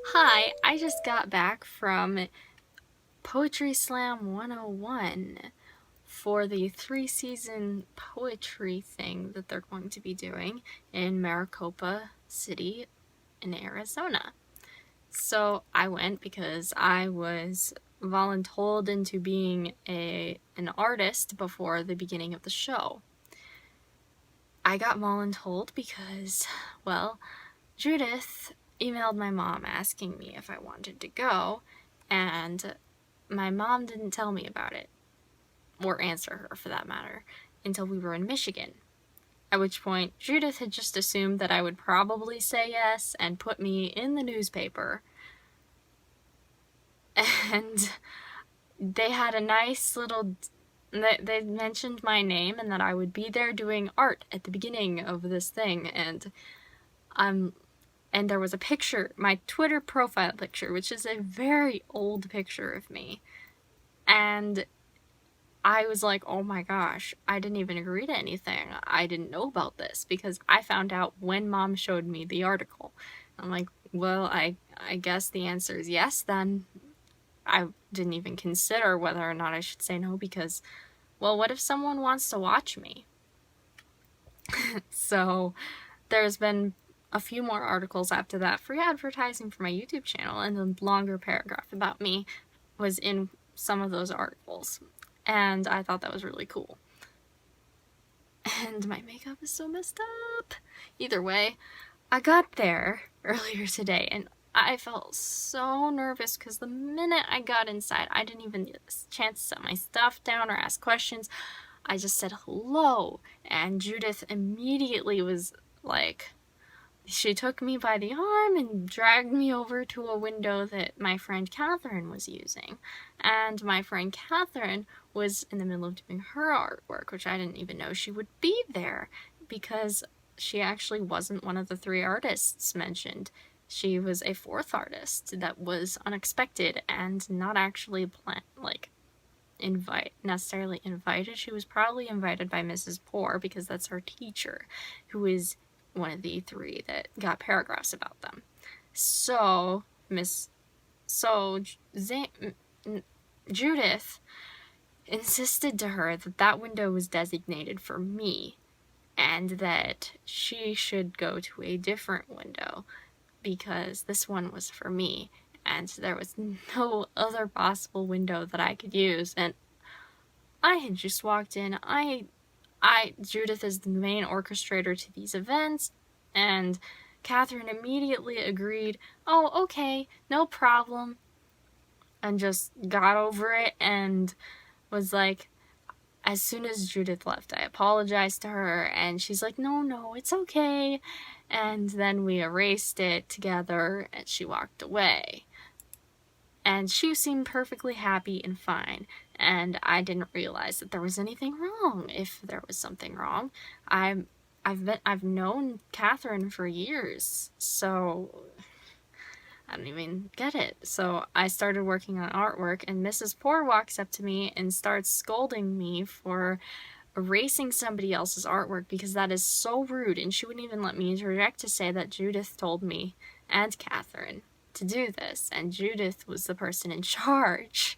Hi, I just got back from Poetry Slam 101 for the 3-season poetry thing that they're going to be doing in Maricopa City in Arizona. So I went because I was voluntolled into being an artist before the beginning of the show. I got voluntolled because, well, Judith emailed my mom asking me if I wanted to go, and my mom didn't tell me about it, or answer her for that matter, until we were in Michigan. At which point, Judith had just assumed that I would probably say yes and put me in the newspaper. And they had a nice little. They mentioned my name and that I would be there doing art at the beginning of this thing, and there was a picture, my Twitter profile picture, which is a very old picture of me. And I was like, oh my gosh, I didn't even agree to anything. I didn't know about this because I found out when Mom showed me the article. I'm like, well, I guess the answer is yes, then. I didn't even consider whether or not I should say no because, well, what if someone wants to watch me? So there's been a few more articles after that, free advertising for my YouTube channel, and a longer paragraph about me was in some of those articles. And I thought that was really cool. And my makeup is so messed up. Either way, I got there earlier today and I felt so nervous because the minute I got inside, I didn't even get a chance to set my stuff down or ask questions. I just said hello, and Judith immediately was like, she took me by the arm and dragged me over to a window that my friend Catherine was using. And my friend Catherine was in the middle of doing her artwork, which I didn't even know she would be there because she actually wasn't one of the 3 artists mentioned. She was a 4th artist that was unexpected and not actually necessarily invited. She was probably invited by Mrs. Poor because that's her teacher, who is one of the 3 that got paragraphs about them. So Judith insisted to her that that window was designated for me and that she should go to a different window because this one was for me and there was no other possible window that I could use. And I had just walked in. Judith is the main orchestrator to these events, and Catherine immediately agreed, oh, okay, no problem, and just got over it and was like, as soon as Judith left, I apologized to her, and she's like, no, it's okay, and then we erased it together, and she walked away. And she seemed perfectly happy and fine, and I didn't realize that there was anything wrong. If there was something wrong, I've known Catherine for years, so I don't even get it. So I started working on artwork, and Mrs. Poor walks up to me and starts scolding me for erasing somebody else's artwork because that is so rude, and she wouldn't even let me interject to say that Judith told me and Catherine to do this, and Judith was the person in charge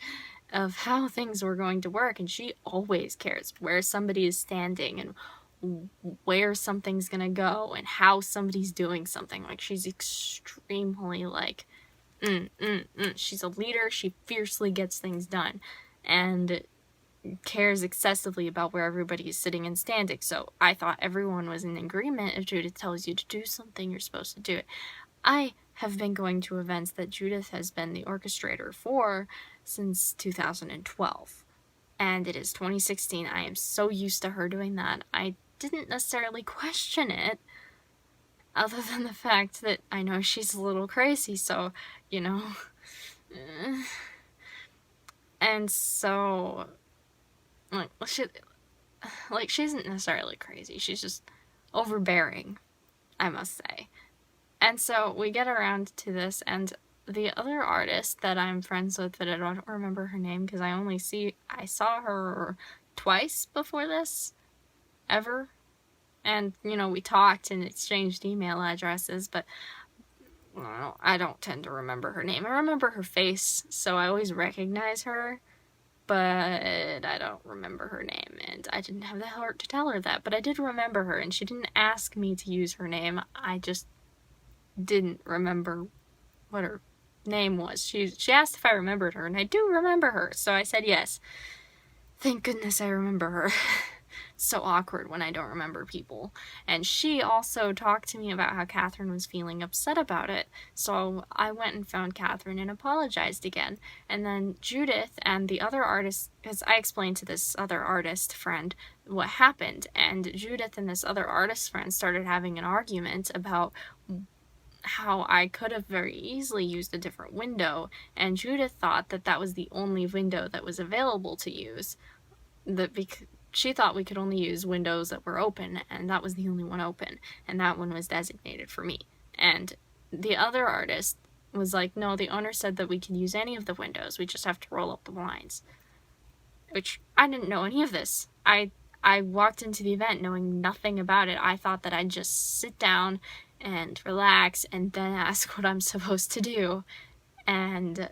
of how things were going to work, and she always cares where somebody is standing and where something's gonna go and how somebody's doing something. Like, she's extremely like, she's a leader, she fiercely gets things done, and cares excessively about where everybody is sitting and standing. So I thought everyone was in agreement. If Judith tells you to do something, you're supposed to do it. I have been going to events that Judith has been the orchestrator for since 2012. And it is 2016. I am so used to her doing that. I didn't necessarily question it, other than the fact that I know she's a little crazy, so, you know. And so, she isn't necessarily crazy. She's just overbearing, I must say. And so we get around to this, and the other artist that I'm friends with, that I don't remember her name because I saw her twice before this, ever. And, we talked and exchanged email addresses, but I don't tend to remember her name. I remember her face, so I always recognize her, but I don't remember her name, and I didn't have the heart to tell her that, but I did remember her, and she didn't ask me to use her name. I just didn't remember what her name was. She asked if I remembered her, and I do remember her, so I said yes. Thank goodness I remember her. So awkward when I don't remember people. And she also talked to me about how Catherine was feeling upset about it, so I went and found Catherine and apologized again. And then Judith and the other artist, because I explained to this other artist friend what happened, and Judith and this other artist friend started having an argument about how I could have very easily used a different window, and Judith thought that that was the only window that was available to use. She thought we could only use windows that were open, and that was the only one open, and that one was designated for me. And the other artist was like, no, the owner said that we can use any of the windows, we just have to roll up the blinds. Which, I didn't know any of this. I walked into the event knowing nothing about it. I thought that I'd just sit down and relax and then ask what I'm supposed to do. And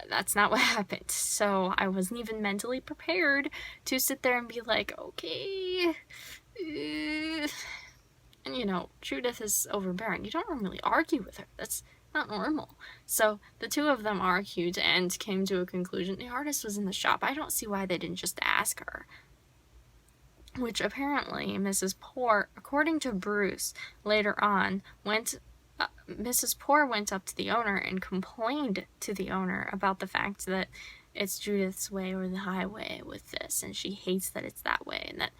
that's not what happened. So I wasn't even mentally prepared to sit there and be like, okay. And you know, Judith is overbearing. You don't normally argue with her. That's not normal. So the two of them argued and came to a conclusion. The artist was in the shop. I don't see why they didn't just ask her. Which apparently Mrs. Poor, according to Bruce, later on, Mrs. Poor went up to the owner and complained to the owner about the fact that it's Judith's way or the highway with this, and she hates that it's that way, and that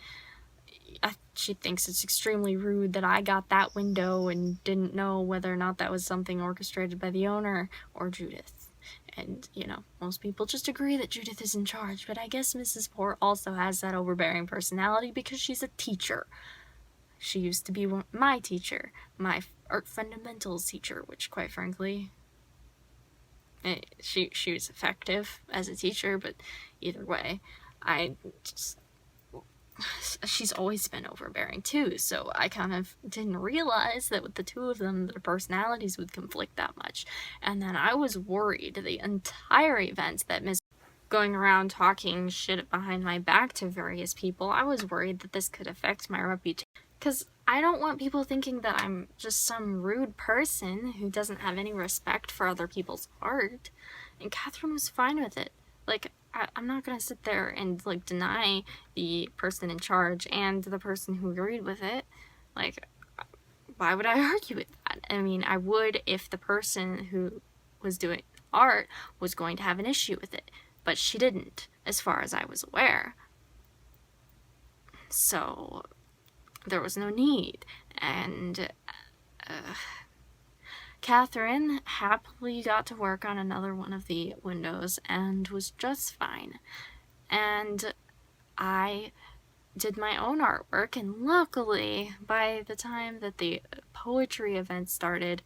she thinks it's extremely rude that I got that window and didn't know whether or not that was something orchestrated by the owner or Judith. And, you know, most people just agree that Judith is in charge, but I guess Mrs. Poor also has that overbearing personality because she's a teacher. She used to be my teacher, my art fundamentals teacher, which, quite frankly, she was effective as a teacher, but either way, she's always been overbearing too, so I kind of didn't realize that with the two of them, their personalities would conflict that much. And then I was worried the entire event that Miss going around talking shit behind my back to various people. I was worried that this could affect my reputation, because I don't want people thinking that I'm just some rude person who doesn't have any respect for other people's art. And Catherine was fine with it. Like, I'm not gonna sit there and, like, deny the person in charge and the person who agreed with it. Like, why would I argue with that? I mean, I would if the person who was doing art was going to have an issue with it. But she didn't, as far as I was aware. So there was no need. And Catherine happily got to work on another one of the windows and was just fine. And I did my own artwork, and luckily, by the time that the poetry event started,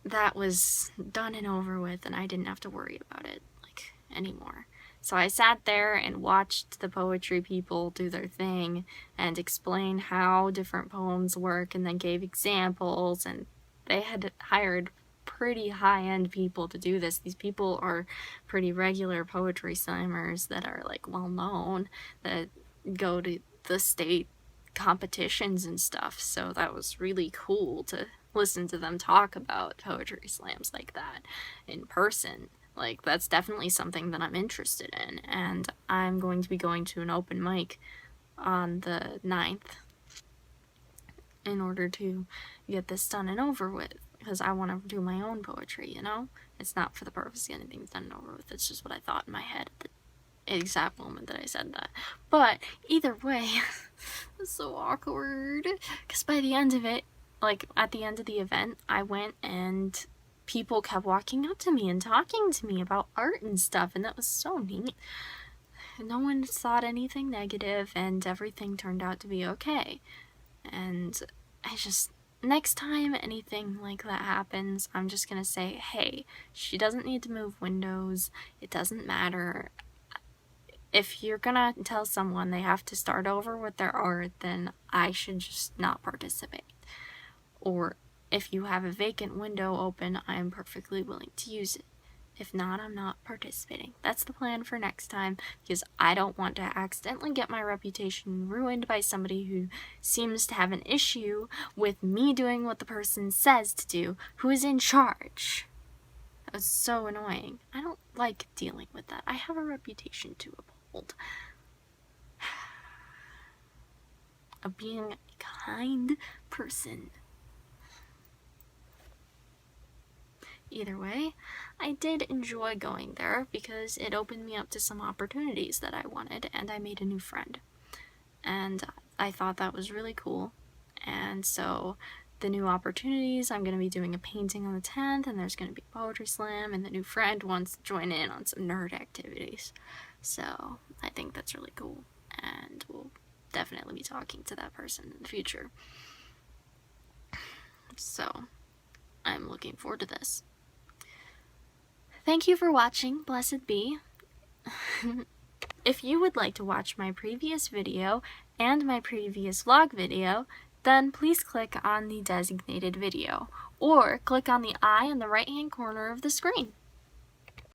that was done and over with, and I didn't have to worry about it, like, anymore. So I sat there and watched the poetry people do their thing and explain how different poems work, and then gave examples, and they had hired pretty high-end people to do this. These people are pretty regular poetry slammers that are, like, well-known, that go to the state competitions and stuff, so that was really cool to listen to them talk about poetry slams like that in person. Like, that's definitely something that I'm interested in, and I'm going to be going to an open mic on the 9th in order to get this done and over with, because I want to do my own poetry, you know? It's not for the purpose of getting things done and over with, it's just what I thought in my head at the exact moment that I said that. But either way, it's so awkward, because by the end of it, like, at the end of the event, I went and people kept walking up to me and talking to me about art and stuff, and that was so neat. No one thought anything negative, and everything turned out to be okay. And I just, next time anything like that happens, I'm just gonna say, hey, she doesn't need to move windows, it doesn't matter. If you're gonna tell someone they have to start over with their art, then I should just not participate. Or if you have a vacant window open, I am perfectly willing to use it. If not, I'm not participating. That's the plan for next time, because I don't want to accidentally get my reputation ruined by somebody who seems to have an issue with me doing what the person says to do, who is in charge. That was so annoying. I don't like dealing with that. I have a reputation to uphold. Of being a kind person. Either way, I did enjoy going there because it opened me up to some opportunities that I wanted, and I made a new friend. And I thought that was really cool. And so the new opportunities, I'm going to be doing a painting on the 10th, and there's going to be a poetry slam, and the new friend wants to join in on some nerd activities. So I think that's really cool, and we'll definitely be talking to that person in the future. So I'm looking forward to this. Thank you for watching, blessed be. If you would like to watch my previous video and my previous vlog video, then please click on the designated video, or click on the eye in the right hand corner of the screen.